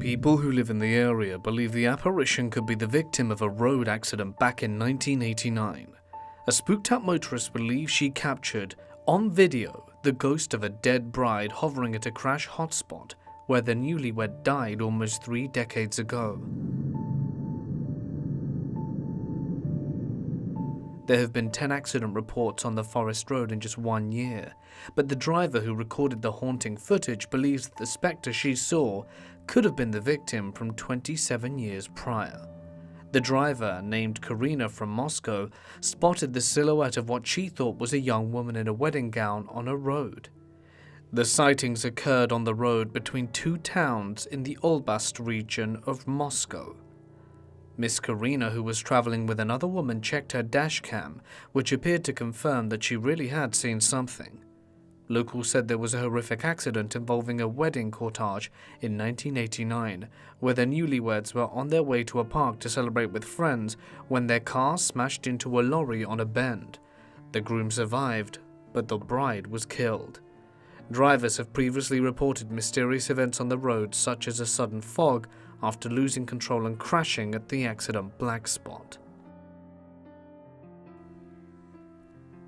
People who live in the area believe the apparition could be the victim of a road accident back in 1989. A spooked-out motorist believes she captured, on video, the ghost of a dead bride hovering at a crash hotspot where the newlywed died almost 3 decades ago. There have been 10 accident reports on the forest road in just 1 year, but the driver who recorded the haunting footage believes that the spectre she saw could have been the victim from 27 years prior. The driver, named Karina from Moscow, spotted the silhouette of what she thought was a young woman in a wedding gown on a road. The sightings occurred on the road between 2 towns in the Olbast region of Moscow. Miss Karina, who was traveling with another woman, checked her dashcam, which appeared to confirm that she really had seen something. Locals said there was a horrific accident involving a wedding cortege in 1989, where the newlyweds were on their way to a park to celebrate with friends when their car smashed into a lorry on a bend. The groom survived, but the bride was killed. Drivers have previously reported mysterious events on the road, such as a sudden fog after losing control and crashing at the accident black spot.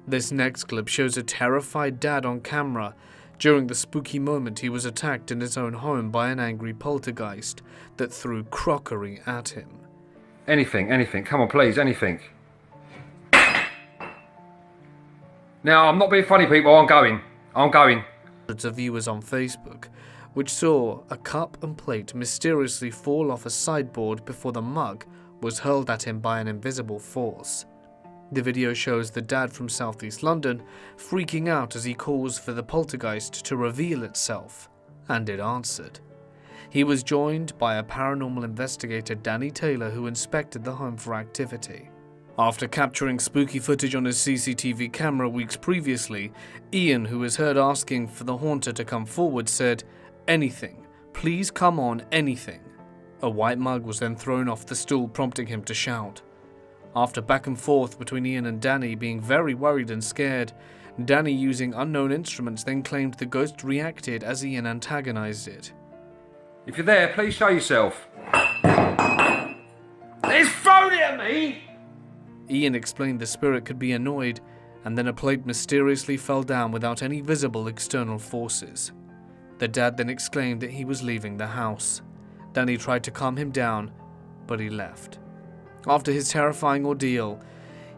This next clip shows a terrified dad on camera. During the spooky moment, he was attacked in his own home by an angry poltergeist that threw crockery at him. Anything, come on please, anything. Now, I'm not being funny people, I'm going. Hundreds of viewers on Facebook, which saw a cup and plate mysteriously fall off a sideboard before the mug was hurled at him by an invisible force. The video shows the dad from southeast London freaking out as he calls for the poltergeist to reveal itself, and it answered. He was joined by a paranormal investigator, Danny Taylor, who inspected the home for activity. After capturing spooky footage on his CCTV camera weeks previously, Ian, who was heard asking for the haunter to come forward, said, "Anything, please come on, anything." A white mug was then thrown off the stool, prompting him to shout. After back and forth between Ian and Danny being very worried and scared, Danny, using unknown instruments, then claimed the ghost reacted as Ian antagonized it. If you're there, please show yourself. It's thrown it at me! Ian explained the spirit could be annoyed, and then a plate mysteriously fell down without any visible external forces. The dad then exclaimed that he was leaving the house. Danny tried to calm him down, but he left. After his terrifying ordeal,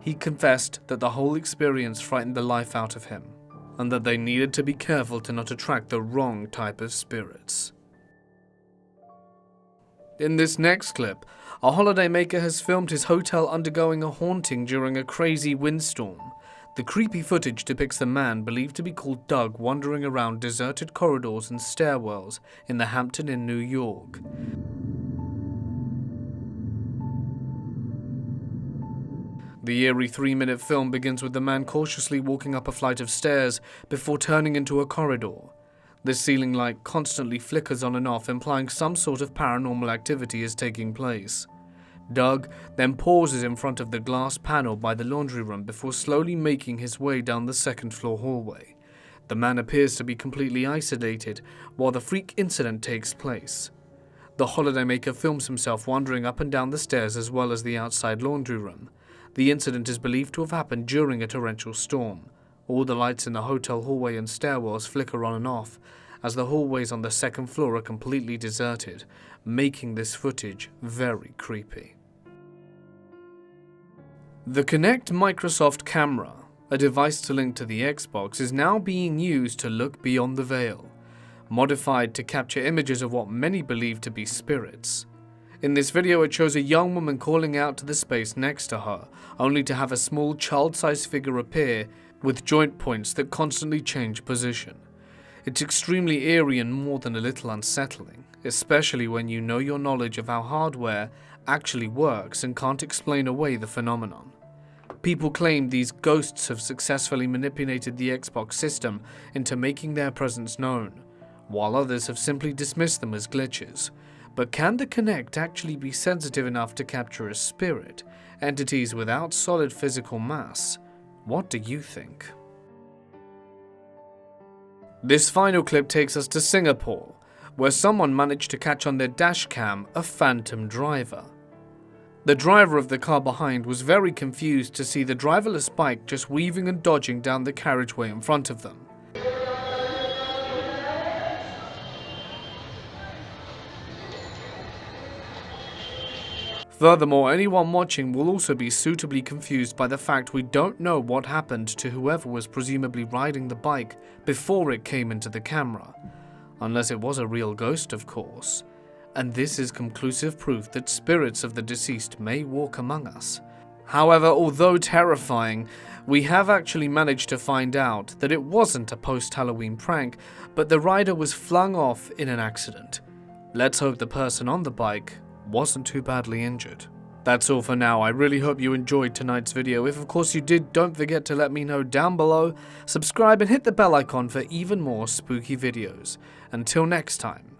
he confessed that the whole experience frightened the life out of him, and that they needed to be careful to not attract the wrong type of spirits. In this next clip, a holidaymaker has filmed his hotel undergoing a haunting during a crazy windstorm. The creepy footage depicts a man believed to be called Doug wandering around deserted corridors and stairwells in the Hampton Inn, New York. The eerie 3-minute film begins with the man cautiously walking up a flight of stairs before turning into a corridor. The ceiling light constantly flickers on and off, implying some sort of paranormal activity is taking place. Doug then pauses in front of the glass panel by the laundry room before slowly making his way down the second-floor hallway. The man appears to be completely isolated while the freak incident takes place. The holidaymaker films himself wandering up and down the stairs as well as the outside laundry room. The incident is believed to have happened during a torrential storm. All the lights in the hotel hallway and stairwells flicker on and off, as the hallways on the second floor are completely deserted, making this footage very creepy. The Kinect Microsoft camera, a device to link to the Xbox, is now being used to look beyond the veil, modified to capture images of what many believe to be spirits. In this video, it shows a young woman calling out to the space next to her, only to have a small child-sized figure appear with joint points that constantly change position. It's extremely eerie and more than a little unsettling, especially when you know your knowledge of how hardware actually works and can't explain away the phenomenon. People claim these ghosts have successfully manipulated the Xbox system into making their presence known, while others have simply dismissed them as glitches. But can the Kinect actually be sensitive enough to capture a spirit, entities without solid physical mass? What do you think? This final clip takes us to Singapore, where someone managed to catch on their dash cam a phantom driver. The driver of the car behind was very confused to see the driverless bike just weaving and dodging down the carriageway in front of them. Furthermore, anyone watching will also be suitably confused by the fact we don't know what happened to whoever was presumably riding the bike before it came into the camera. Unless it was a real ghost, of course. And this is conclusive proof that spirits of the deceased may walk among us. However, although terrifying, we have actually managed to find out that it wasn't a post-Halloween prank, but the rider was flung off in an accident. Let's hope the person on the bike wasn't too badly injured. That's all for now. I really hope you enjoyed tonight's video. If of course you did, don't forget to let me know down below, subscribe and hit the bell icon for even more spooky videos. Until next time,